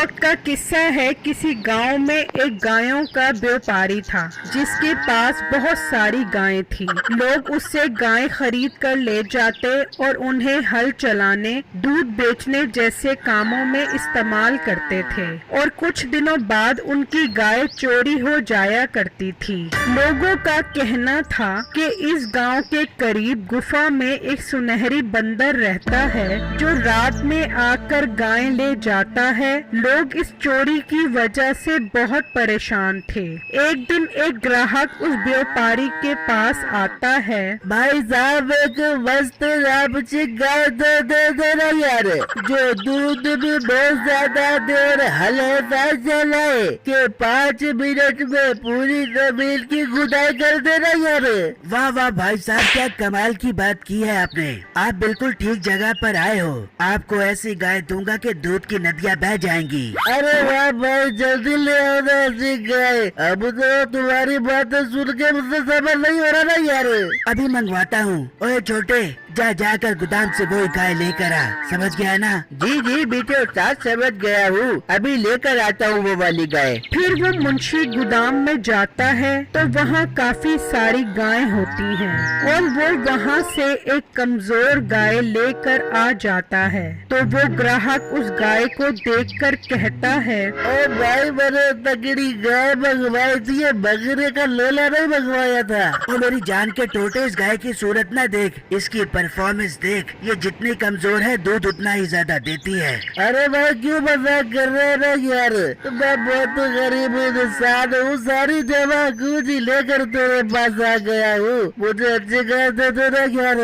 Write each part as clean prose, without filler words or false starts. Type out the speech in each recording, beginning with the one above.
वक्त का किस्सा है। किसी गांव में एक गायों का व्यापारी था जिसके पास बहुत सारी गायें थी। लोग उससे गायें खरीद कर ले जाते और उन्हें हल चलाने, दूध बेचने जैसे कामों में इस्तेमाल करते थे और कुछ दिनों बाद उनकी गाय चोरी हो जाया करती थी। लोगों का कहना था कि इस गांव के करीब गुफा में एक सुनहरी बंदर रहता है जो रात में आकर गायें ले जाता है। लोग इस चोरी की वजह से बहुत परेशान थे। एक दिन एक ग्राहक उस व्यापारी के पास आता है। भाई साहब, एक मस्त आपसी गाय दे देना यार, जो दूध भी बहुत ज्यादा दे और हल ऐसा चलाए कि 5 मिनट में पूरी जमीन की गुडाई कर देना यार। वाह वाह भाई साहब, क्या कमाल की बात की है आपने। आप बिल्कुल ठीक जगह पर आए हो। आपको ऐसी गाय दूंगा कि दूध की नदियाँ बह जाएंगी। अरे वाह भाई, जल्दी ले आओ ना ऐसी गाय। अब तो तुम्हारी बातें सुन के मुझसे सबर नहीं हो रहा ना यार। अभी मंगवाता हूँ। ओए छोटे, जाकर गोदाम से वो गाय लेकर आ। समझ गया ना? जी जी बेटे उस्ताद, समझ गया हूँ। अभी लेकर आता हूँ वो वाली गाय। फिर वो मुंशी गोदाम में जाता है तो वहाँ काफी सारी गायें होती हैं और वो वहाँ से एक कमजोर गाय लेकर आ जाता है। तो वो ग्राहक उस गाय को देखकर कहता है, ओ भाई, मैंने तगड़ी गाय मंगवाई थी, ये बकरे का लोला नहीं मंगवाया था। ओ मेरी जान के टोटे, इस गाय की सूरत ना देख, इसकी परफॉर्मेंस देख। ये जितनी कमजोर है दूध उतना ही ज्यादा देती है। अरे भाई क्यों मजाक कर रहे हैं ना यार, मैं बहुत गरीब इंसान हूँ। सारी जमा पूंजी लेकर तेरे पास आ गया हूँ, मुझे अच्छी गाय दे देना यार।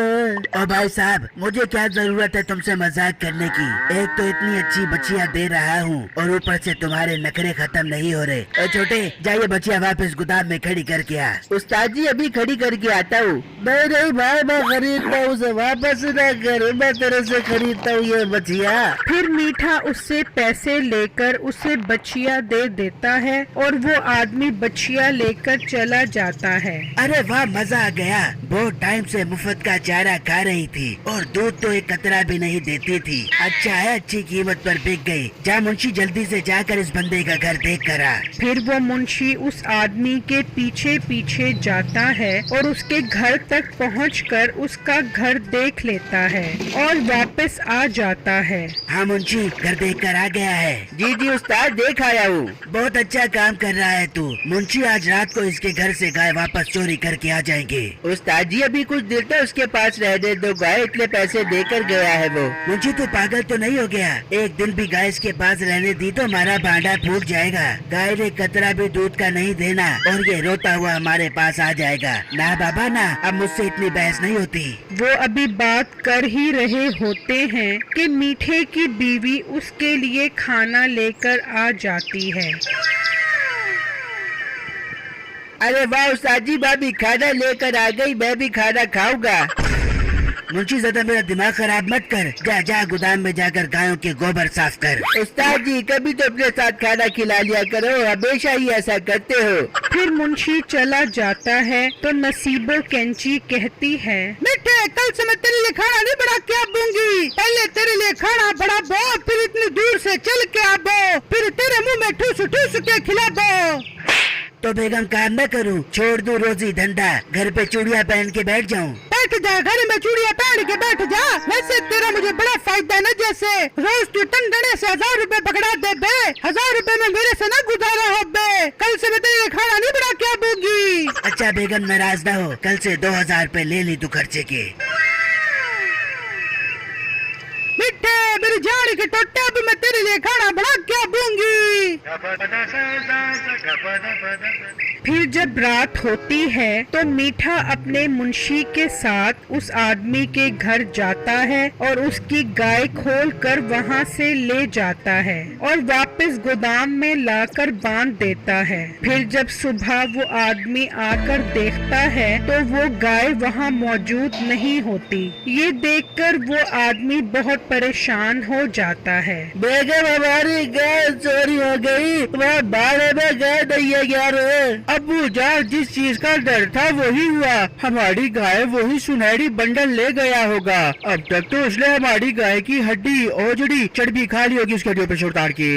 ओ भाई साहब, मुझे क्या जरूरत है तुमसे मजाक करने की। एक तो इतनी अच्छी बच्चियाँ दे रहा हूँ और ऊपर से तुम्हारे नखरे खत्म नहीं हो रहे। ओ छोटे, जाइए बच्चियाँ वापस गोदाम में खड़ी करके आ। उस्ताद जी अभी खड़ी करके आता हूँ। नहीं भाई, मैं खरीदता हूँ, वापस न कर, मैं तेरे से खरीदता हूँ ये बच्चिया। फिर मीठा उससे पैसे लेकर उसे बच्चिया दे देता है और वो आदमी बच्चिया लेकर चला जाता है। अरे वाह, मजा आ गया। बहुत टाइम से मुफ्त का चारा खा रही थी और दूध तो एक कतरा भी नहीं देती थी। अच्छा है, अच्छी कीमत पर बिक गई। जा मुंशी, जल्दी से जाकर इस बंदे का घर देख कर आ। फिर वो मुंशी उस आदमी के पीछे पीछे जाता है और उसके घर तक पहुंचकर उसका घर देख लेता है और वापस आ जाता है। हाँ मुंशी, घर देख कर आ गया है। जी जी उस्ताद, देख आया हूँ। बहुत अच्छा काम कर रहा है तू। मुंशी आज रात को इसके घर से गाय वापस चोरी करके आ जाएंगे। उस्ताद जी अभी कुछ देर तक उसके पास रहने दो, गाय इतने पैसे देकर गया है वो। मुंशी तू पागल तो नहीं हो गया? एक दिन भी गाय इसके पास रहने दी तो हमारा भांडा फूट जाएगा। गाय ने कतरा भी दूध का नहीं देना और ये रोता हुआ हमारे पास आ जाएगा। ना बाबा ना, अब मुझसे इतनी बहस नहीं होती। वो अभी बात कर ही रहे होते हैं कि मीठे की बीवी उसके लिए खाना लेकर आ जाती है। अरे वाह उस्ताद जी, भाभी खाना लेकर आ गई, मैं भी खाना खाऊंगा। मुंशी ज्यादा मेरा दिमाग खराब मत कर। जा गोदाम में जाकर गायों के गोबर साफ कर। उस्ताद जी कभी तो अपने साथ खाना खिला लिया करो, हमेशा ही ऐसा करते हो। फिर मुंशी चला जाता है तो नसीबो कैंची कहती है, बेटे कल से मैं तेरे लिए खाना नहीं बना के आऊंगी। पहले तेरे लिए खाना बड़ा बो, फिर इतनी दूर से चल के आबो, फिर तेरे मुंह में ठूस ठूस के खिला दो। तो बेगम काम न करूं, छोड़ दूं रोजी धंधा, घर पे चूड़ियां पहन के बैठ जाऊं। बैठ जा, घर में चूड़ियां पहन के बैठ जा। वैसे तेरा मुझे बड़ा फायदा है ना, जैसे रोज तू टंडने से 1000 रुपए पकड़ा दे बे। 1000 रुपए में मेरे से ना गुजारा हो बे। कल से मैं तेरे लिए खाना नहीं बना के आऊंगी। अच्छा बेगम नाराज ना हो, कल से 2000 रुपए ले ली तू खर्चे के। मिठे मेरी जान के टोटे, अब मैं तेरे लिए खाना बना के आऊंगी। फिर जब रात होती है तो मीठा अपने मुंशी के साथ उस आदमी के घर जाता है और उसकी गाय खोल कर वहाँ से ले जाता है और वापस गोदाम में लाकर बांध देता है। फिर जब सुबह वो आदमी आकर देखता है तो वो गाय वहाँ मौजूद नहीं होती। ये देखकर वो आदमी बहुत परेशान हो जाता है। बेगम हमारी गाय चोरी हो हो गई, वह बाड़े में गए नहीं है यार। अब्बू जान, जिस चीज का डर था वही हुआ। हमारी गाय वही सुनहरी बंडल ले गया होगा। अब तक तो उसने हमारी गाय की हड्डी ओजड़ी चर्बी खा ली होगी उसके हड्डियों पे से उतार के।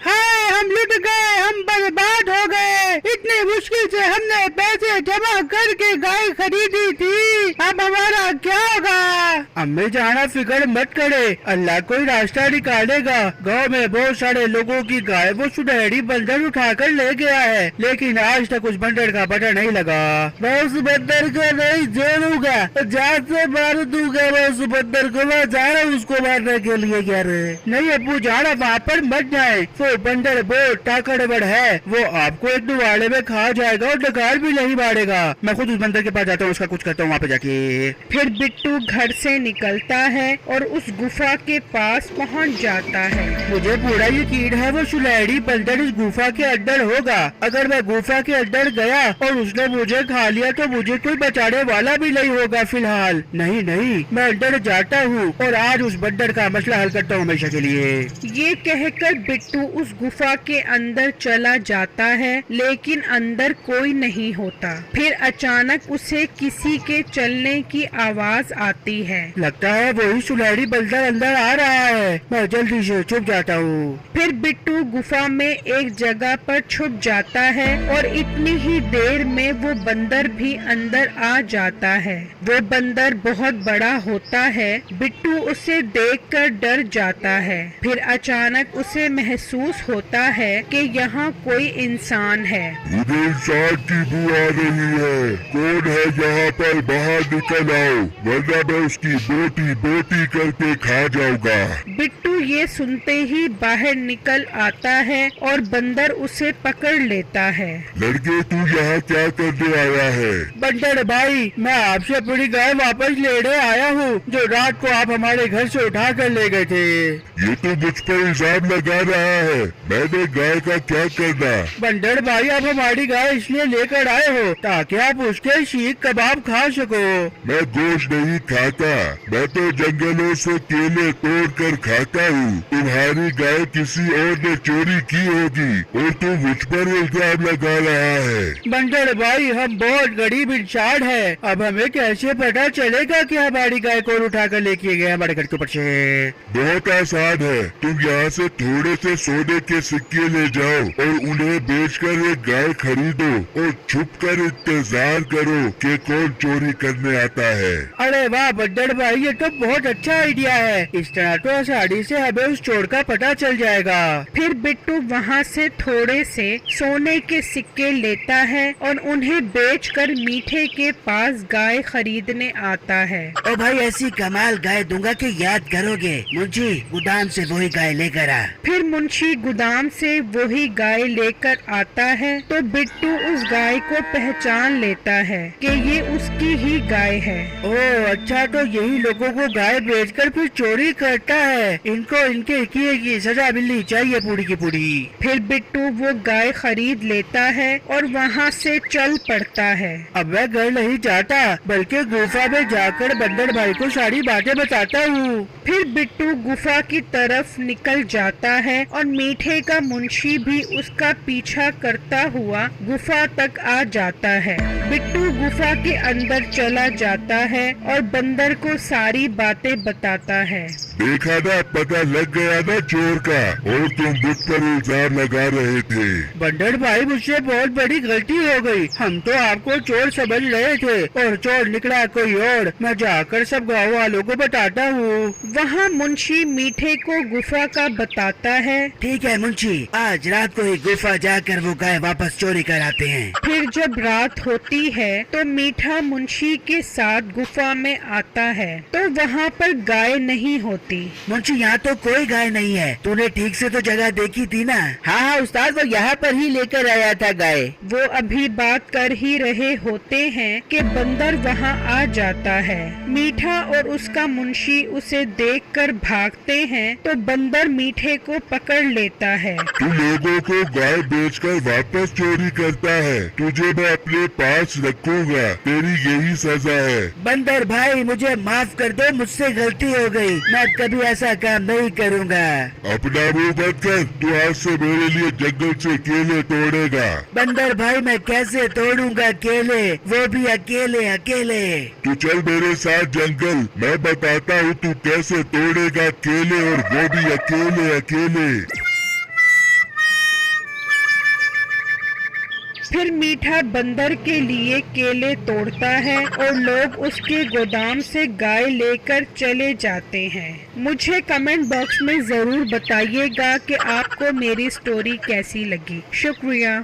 हाय, हम लुट गए, हम बर्बाद हो गए। इतनी मुश्किल से हमने पैसे जमा करके गाय खरीदी थी, अब हमारा क्या होगा? अम्मी जाना फिक्र मत करे, अल्लाह कोई रास्ता निकालेगा। गांव में बहुत सारे लोगों की गाय वो सुनहरी बंदर उठा कर ले गया है, लेकिन आज तक उस बंदर का पता नहीं लगा। मैं उस बंदर को नहीं छोड़ूंगा, जान से मार दूंगा मैं उस बंदर को। मैं जा रहा हूँ उसको मारने के लिए यार। नहीं अब्बू जाना, वहाँ पर मत जाए। वो बंदर बहुत ताकतवर है, वो आपको एक दुवाड़े में खा जाएगा और डकार भी नहीं मारेगा। मैं खुद उस बंदर के पास जाता हूँ, उसका कुछ करता हूँ वहाँ पे जाके। फिर बिट्टू घर से निकलता है और उस गुफा के पास पहुंच जाता है। मुझे पूरा यकीन है वो सुनहरी बंदर इस गुफा के अंदर होगा। अगर मैं गुफा के अंदर गया और उसने मुझे खा लिया तो मुझे कोई बचाने वाला भी नहीं होगा फिलहाल। नहीं नहीं, मैं अंदर जाता हूँ और आज उस बंदर का मसला हल करता हूँ हमेशा के लिए। ये कहकर बिट्टू उस गुफा के अंदर चला जाता है, लेकिन अंदर कोई नहीं होता। फिर अचानक उसे किसी के चलने की आवाज आती है। लगता है वही सुनहरी बंदर अंदर आ रहा है, मैं जल्दी से छुप जाता हूँ। फिर बिट्टू गुफा में एक जगह पर छुप जाता है और इतनी ही देर में वो बंदर भी अंदर आ जाता है। वो बंदर बहुत बड़ा होता है। बिट्टू उसे देखकर डर जाता है। फिर अचानक उसे महसूस होता है कि यहाँ कोई इंसान है। मुझे इंसान की बू आ रही है, कौन है यहाँ पर? बाहर निकल आओ, वरना मैं उसकी बोटी बोटी करके खा जाऊंगा। बिट्टू ये सुनते ही बाहर निकल आता है और बंदर उसे पकड़ लेता है। लड़के, तू यहाँ क्या करने आया है? बंदर भाई, मैं आपसे अपनी गाय वापस लेने आया हूँ, जो रात को आप हमारे घर से उठा कर ले गए थे। ये तो मुझ पर इल्जाम लगा रहा है, मैंने गाय का क्या करना? बंदर भाई, आप हमारी गाय इसलिए लेकर आए हो ताकि आप उसके सीख कबाब खा सको। मैं गोश्त नहीं खाता, मैं तो जंगलों से केले तोड़ कर खाता हूँ। तुम्हारी गाय किसी और ने चोरी की होगी और तू मुझ पर इल्जाम लगा रहा है। बंदर भाई, हम बहुत गरीब इंसान हैं, अब हमें कैसे पता चलेगा कि हमारी गाय को उठा कर लेके गए हमारे घर के ऊपर से? बहुत आसान है, तुम यहाँ से थोड़े से सोने के सिक्के ले जाओ और उन्हें बेचकर एक गाय खरीदो और छुपकर इंतजार करो कि कौन चोरी करने आता है। अरे वाह बंदर भाई, ये तो बहुत अच्छा आइडिया है। इस तरह तो आसानी से हमें उस चोर का पता चल जाएगा। फिर बिट्टू वहाँ से थोड़े से सोने के सिक्के लेता है और उन्हें बेचकर मीठे के पास गाय खरीदने आता है। ओ भाई, ऐसी कमाल गाय दूंगा कि याद करोगे। मुंशी, गोदाम से वही गाय लेकर आ। फिर मुंशी गोदाम से वही गाय लेकर आता है तो बिट्टू उस गाय को पहचान लेता है कि ये उसकी ही गाय है। ओह अच्छा, तो यही लोगों को गाय बेचकर फिर चोरी करता है। इनको इनके किए की सजा मिलनी चाहिए पूरी की पूरी। फिर बिट्टू वो गाय खरीद लेता है और वहाँ से चल पड़ता है। अब मैं घर नहीं जाता, बल्कि गुफा में जाकर बंदर भाई को सारी बातें बताता हूँ। फिर बिट्टू गुफा की तरफ निकल जाता है और मीठे का मुंशी भी उसका पीछा करता हुआ गुफा तक आ जाता है। बिट्टू गुफा के अंदर चला जाता है और बंदर को सारी बातें बताता है। देखा ना, पता लग गया ना चोर का, और तुम मुझ पर इल्जाम लगा रहे थे। बंदर भाई, मुझसे बहुत बड़ी गलती हो गई। हम तो आपको चोर समझ रहे थे और चोर निकला कोई और। मैं जाकर सब गाँव वालों को बताता हूँ। वहाँ मुंशी मीठे को गुफा का बताता है। ठीक है मुंशी, आज रात को ही गुफा जाकर वो गाय वापस चोरी कर आते हैं। फिर जब रात होती है तो मीठा मुंशी के साथ गुफा में आता है तो वहाँ पर गाय नहीं होती। मुंशी, यहाँ तो कोई गाय नहीं है। तूने ठीक से तो जगह देखी थी ना? हाँ उस्ताद, वो यहाँ पर ही लेकर आया था गाय। वो अभी बात कर ही रहे होते हैं कि बंदर वहाँ आ जाता है। मीठा और उसका मुंशी उसे देखकर भागते हैं तो बंदर मीठे को पकड़ लेता है। तू लोगों को गाय बेचकर वापस चोरी करता है। तुझे मैं अपने पास रखूंगा, तेरी यही सजा है। बंदर भाई मुझे माफ कर दो, मुझसे गलती हो गई, मैं कभी ऐसा काम नहीं करूँगा। अपना मुंह बंद कर, तू आज से मेरे लिए जंगल से केले तोड़ेगा। बंदर भाई मैं कैसे तोड़ूंगा केले, वो भी अकेले अकेले। तू चल मेरे साथ जंगल, मैं बताता हूँ तू कैसे तोड़ेगा केले, और वो भी अकेले अकेले। फिर मीठा बंदर के लिए केले तोड़ता है और लोग उसके गोदाम से गाय लेकर चले जाते हैं। मुझे कमेंट बॉक्स में जरूर बताइएगा कि आपको मेरी स्टोरी कैसी लगी। शुक्रिया।